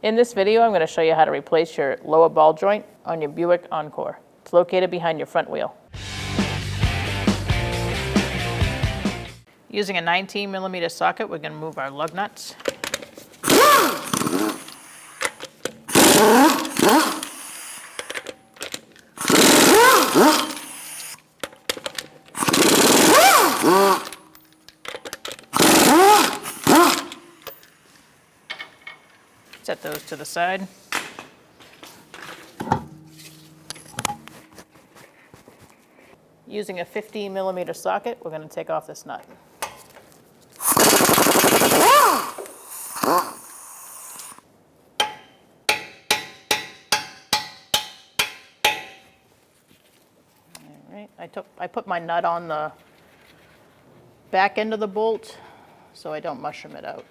In this video, I'm going to show you how to replace your lower ball joint on your Buick Encore. It's located behind your front wheel. Using a 19mm socket, we're going to move our lug nuts. Set those to the side. Using a 15mm socket, we're going to take off this nut. Alright, I put my nut on the back end of the bolt so I don't mushroom it out,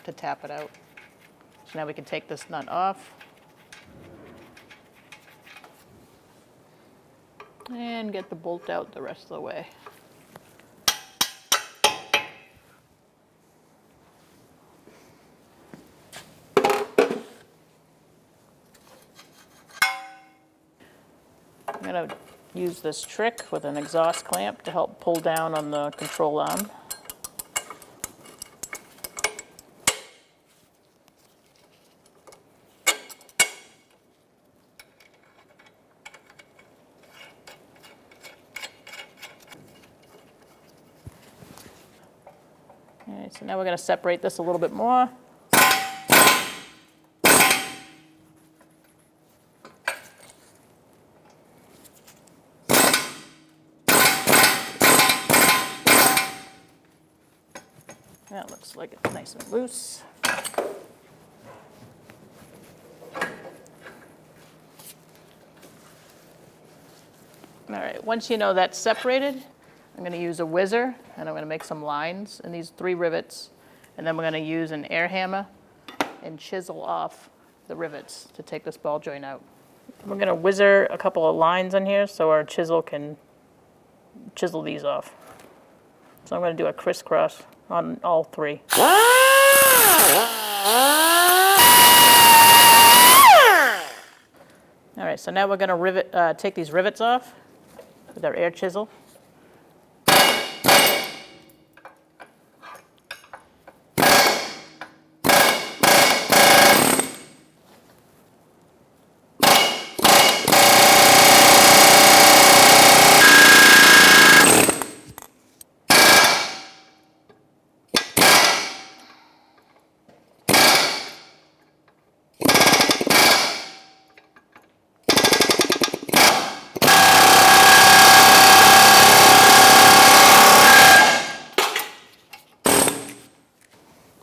to tap it out. So now we can take this nut off and get the bolt out the rest of the way. I'm going to use this trick with an exhaust clamp to help pull down on the control arm. All right, so now we're going to separate this a little bit more. That looks like it's nice and loose. All right, once you know that's separated, I'm going to use a whizzer, and I'm going to make some lines in these 3 rivets, and then we're going to use an air hammer and chisel off the rivets to take this ball joint out. We're going to whizzer a couple of lines in here so our chisel can chisel these off. So I'm going to do a crisscross on all 3. All right, so now we're going to take these rivets off with our air chisel.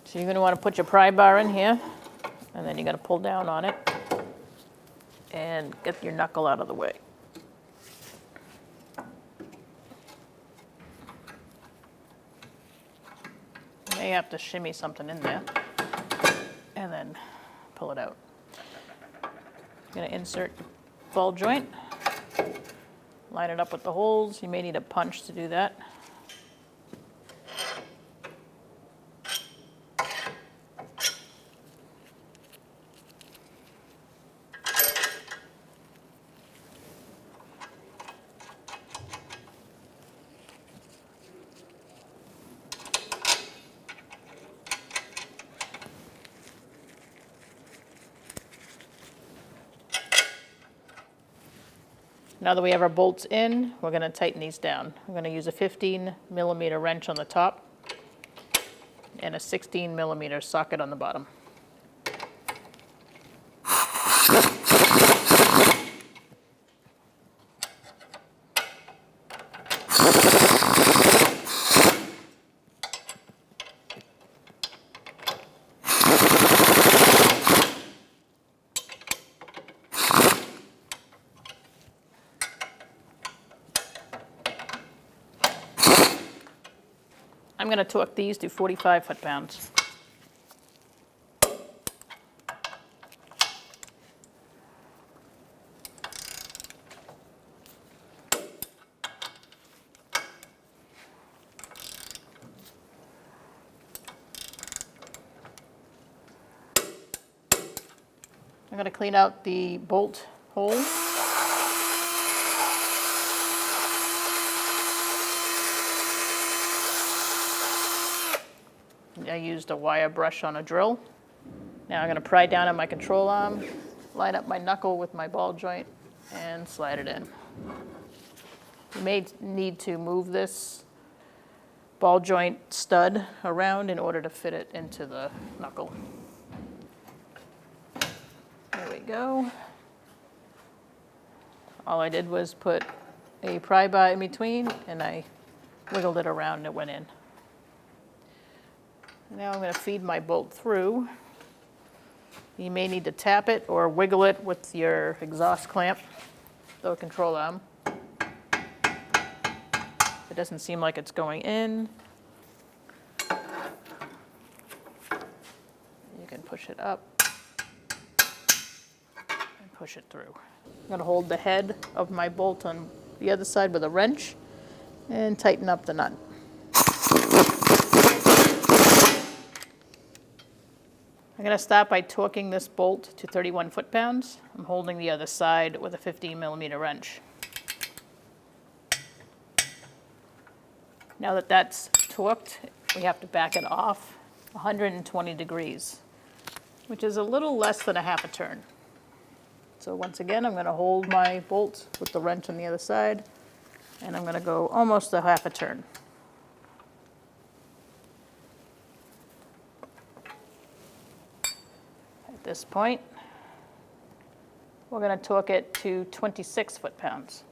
So you're going to want to put your pry bar in here, and then you're going to pull down on it and get your knuckle out of the way. You may have to shimmy something in there and then pull it out. You're going to insert your ball joint, line it up with the holes. You may need a punch to do that. Now that we have our bolts in, we're going to tighten these down. I'm going to use a 15mm wrench on the top and a 16mm socket on the bottom. I'm going to torque these to 45 foot-pounds. I'm going to clean out the bolt hole. I used a wire brush on a drill. Now I'm going to pry down on my control arm, line up my knuckle with my ball joint, and slide it in. You may need to move this ball joint stud around in order to fit it into the knuckle. There we go. All I did was put a pry bar in between, and I wiggled it around and it went in. Now I'm going to feed my bolt through. You may need to tap it or wiggle it with your exhaust clamp, the control arm. It doesn't seem like it's going in. You can push it up and push it through. I'm going to hold the head of my bolt on the other side with a wrench and tighten up the nut. I'm going to start by torquing this bolt to 31 foot-pounds. I'm holding the other side with a 15mm wrench. Now that that's torqued, we have to back it off 120 degrees, which is a little less than a half a turn. So once again, I'm going to hold my bolt with the wrench on the other side, and I'm going to go almost a half a turn. At this point, we're going to torque it to 26 foot-pounds.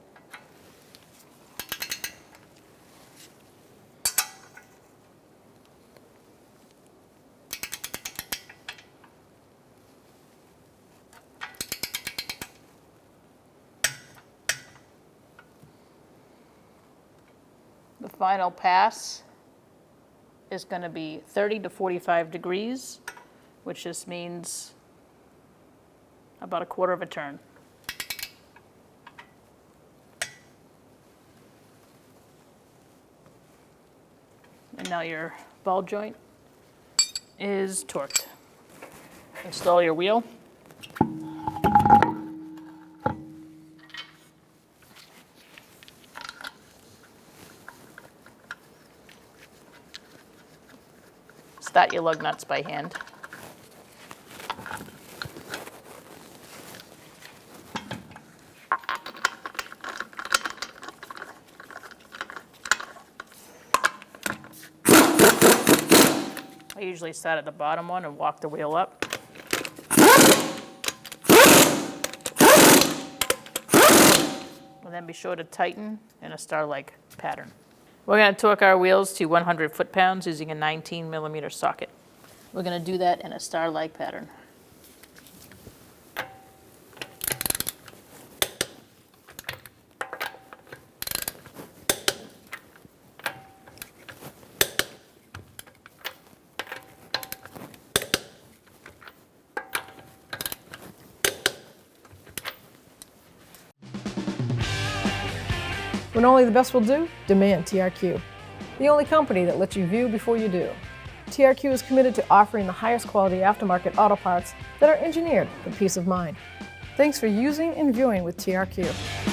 The final pass is going to be 30 to 45 degrees, which just means about a quarter of a turn. And now your ball joint is torqued. Install your wheel. Start your lug nuts by hand. I usually start at the bottom one and walk the wheel up. And then be sure to tighten in a star-like pattern. We're going to torque our wheels to 100 foot-pounds using a 19mm socket. We're going to do that in a star-like pattern. When only the best will do, demand TRQ. The only company that lets you view before you do. TRQ is committed to offering the highest quality aftermarket auto parts that are engineered for peace of mind. Thanks for using and viewing with TRQ.